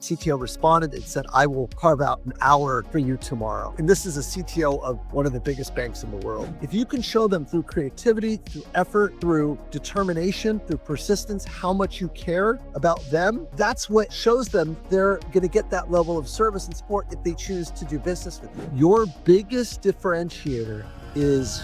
CTO responded and said, I will carve out an hour for you tomorrow. And this is a CTO of one of the biggest banks in the world. If you can show them through creativity, through effort, through determination, through persistence, how much you care about them, that's what shows them they're going to get that level of service and support if they choose to do business with you. Your biggest differentiator is,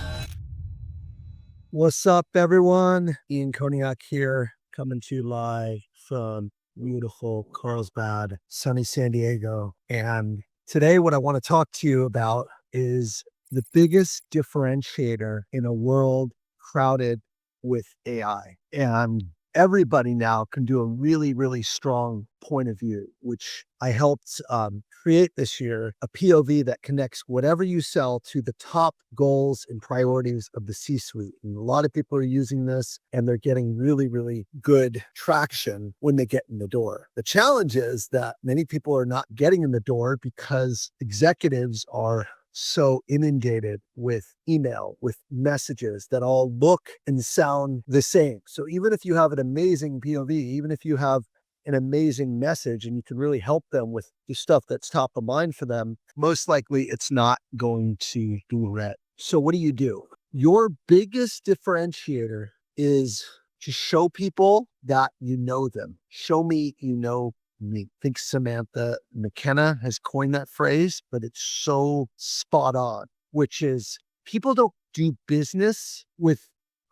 what's up, everyone? Ian Koniak here, coming to you live from beautiful Carlsbad, sunny San Diego. And today what I want to talk to you about is the biggest differentiator in a world crowded with AI. And everybody now can do a really, really strong point of view, which I helped create this year, a POV that connects whatever you sell to the top goals and priorities of the C-suite. And a lot of people are using this and they're getting really, really good traction when they get in the door. The challenge is that many people are not getting in the door because executives are so inundated with email, with messages that all look and sound the same. So even if you have an amazing POV, even if you have an amazing message and you can really help them with the stuff that's top of mind for them, most likely it's not going to do it. So what do? Your biggest differentiator is to show people that you know them. Show me you know me. I think Samantha McKenna has coined that phrase, but it's so spot on, which is people don't do business with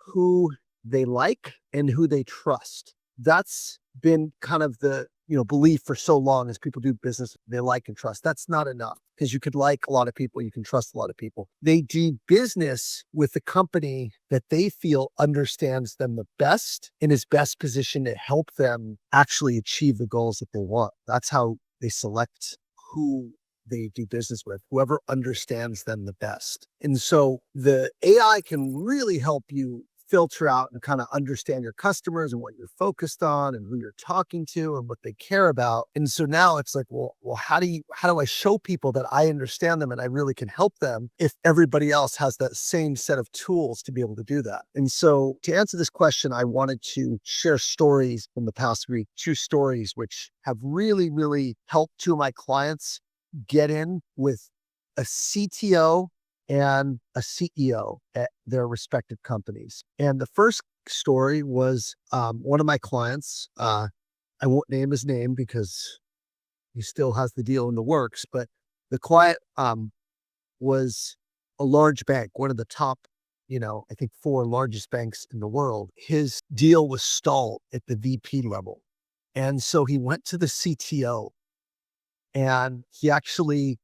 who they like and who they trust. That's been kind of the belief for so long, as people do business they like and trust. That's not enough, because you could like a lot of people, you can trust a lot of people. They do business with the company that they feel understands them the best and is best positioned to help them actually achieve the goals that they want. That's how they select who they do business with, whoever understands them the best. And so the AI can really help you filter out and kind of understand your customers and what you're focused on and who you're talking to and what they care about. And so now it's like, well, how do I show people that I understand them and I really can help them if everybody else has that same set of tools to be able to do that? And so to answer this question, I wanted to share stories from the past week, 2 stories which have really, really helped 2 of my clients get in with a CTO and a CEO at their respective companies. And the first story was one of my clients. I won't name his name because he still has the deal in the works, but the client was a large bank, one of the top, I think 4 largest banks in the world. His deal was stalled at the VP level. And so he went to the CTO and he actually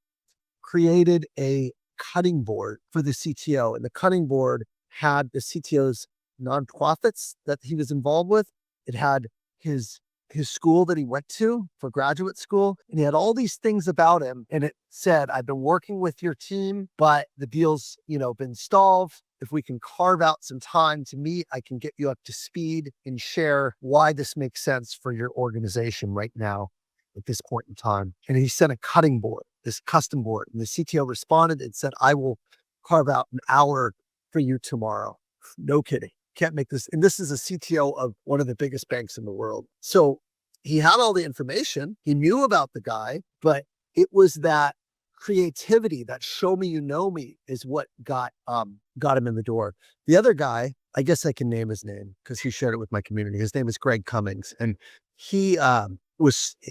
created a cutting board for the CTO. And the cutting board had the CTO's nonprofits that he was involved with. It had his school that he went to for graduate school. And he had all these things about him. And it said, I've been working with your team, but the deal's, been stalled. If we can carve out some time to meet, I can get you up to speed and share why this makes sense for your organization right now at this point in time. And he sent a cutting board, this custom board. And the CTO responded and said, I will carve out an hour for you tomorrow. No kidding. Can't make this. And this is a CTO of one of the biggest banks in the world. So he had all the information. He knew about the guy, but it was that creativity, that show me, you know me, is what got him in the door. The other guy, I guess I can name his name because he shared it with my community. His name is Greg Cummings. And he,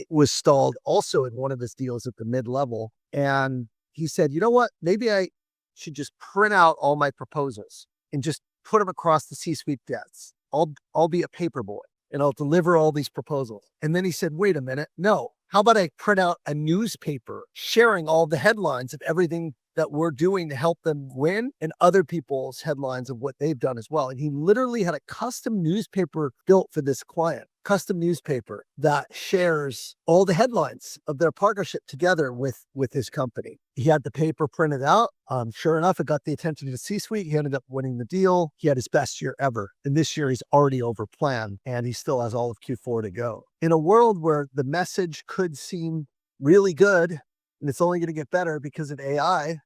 was stalled also in one of his deals at the mid-level. And he said, you know what, maybe I should just print out all my proposals and just put them across the C-suite desks. I'll be a paper boy and I'll deliver all these proposals. And then he said, wait a minute, no, how about I print out a newspaper sharing all the headlines of everything that we're doing to help them win and other people's headlines of what they've done as well. And he literally had a custom newspaper built for this client, custom newspaper that shares all the headlines of their partnership together with his company. He had the paper printed out. Sure enough, it got the attention of the C-suite. He ended up winning the deal. He had his best year ever. And this year he's already over plan and he still has all of Q4 to go. In a world where the message could seem really good, and it's only going to get better because of AI,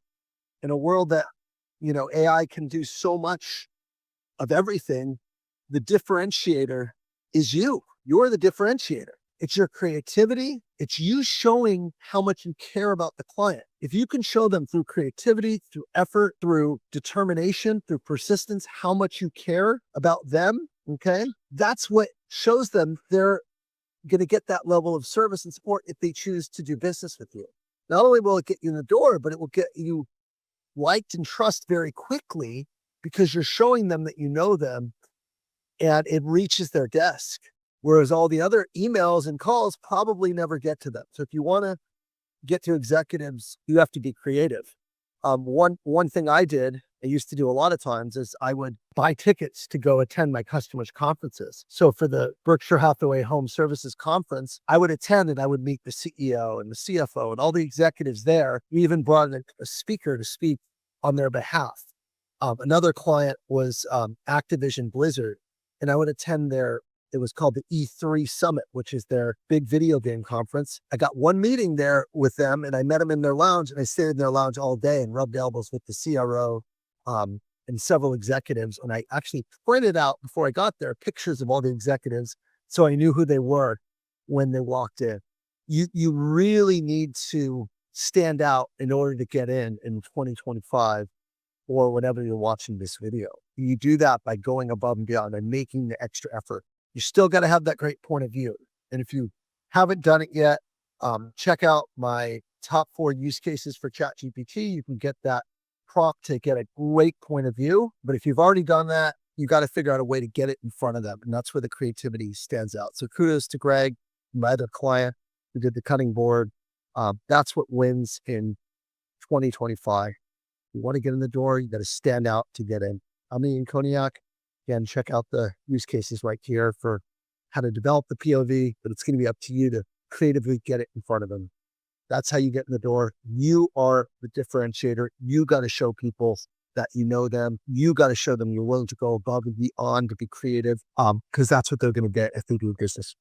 in a world that, AI can do so much of everything, the differentiator is you. You're the differentiator. It's your creativity. It's you showing how much you care about the client. If you can show them through creativity, through effort, through determination, through persistence, how much you care about them, okay, that's what shows them they're going to get that level of service and support if they choose to do business with you. Not only will it get you in the door, but it will get you liked and trust very quickly because you're showing them that you know them and it reaches their desk. Whereas all the other emails and calls probably never get to them. So if you want to get to executives, you have to be creative. One thing I used to do a lot of times is I would buy tickets to go attend my customers' conferences. So for the Berkshire Hathaway Home Services Conference, I would attend and I would meet the CEO and the CFO and all the executives there. We even brought in a speaker to speak on their behalf. Another client was Activision Blizzard, and I would attend it was called the E3 Summit, which is their big video game conference. I got one meeting there with them and I met them in their lounge and I stayed in their lounge all day and rubbed elbows with the CRO and several executives. And I actually printed out before I got there pictures of all the executives so I knew who they were when they walked in. You really need to stand out in order to get in 2025 or whenever you're watching this video. You do that by going above and beyond and making the extra effort. You still got to have that great point of view. And if you haven't done it yet, check out my top 4 use cases for ChatGPT. You can get that prompt to get a great point of view. But if you've already done that, you got to figure out a way to get it in front of them. And that's where the creativity stands out. So kudos to Greg, my other client who did the cutting board. That's what wins in 2025. You want to get in the door, you got to stand out to get in. I'm Ian Koniak. Again, check out the use cases right here for how to develop the POV, but it's going to be up to you to creatively get it in front of them. That's how you get in the door. You are the differentiator. You got to show people that you know them. You got to show them you're willing to go above and beyond to be creative, because that's what they're going to get if they do business.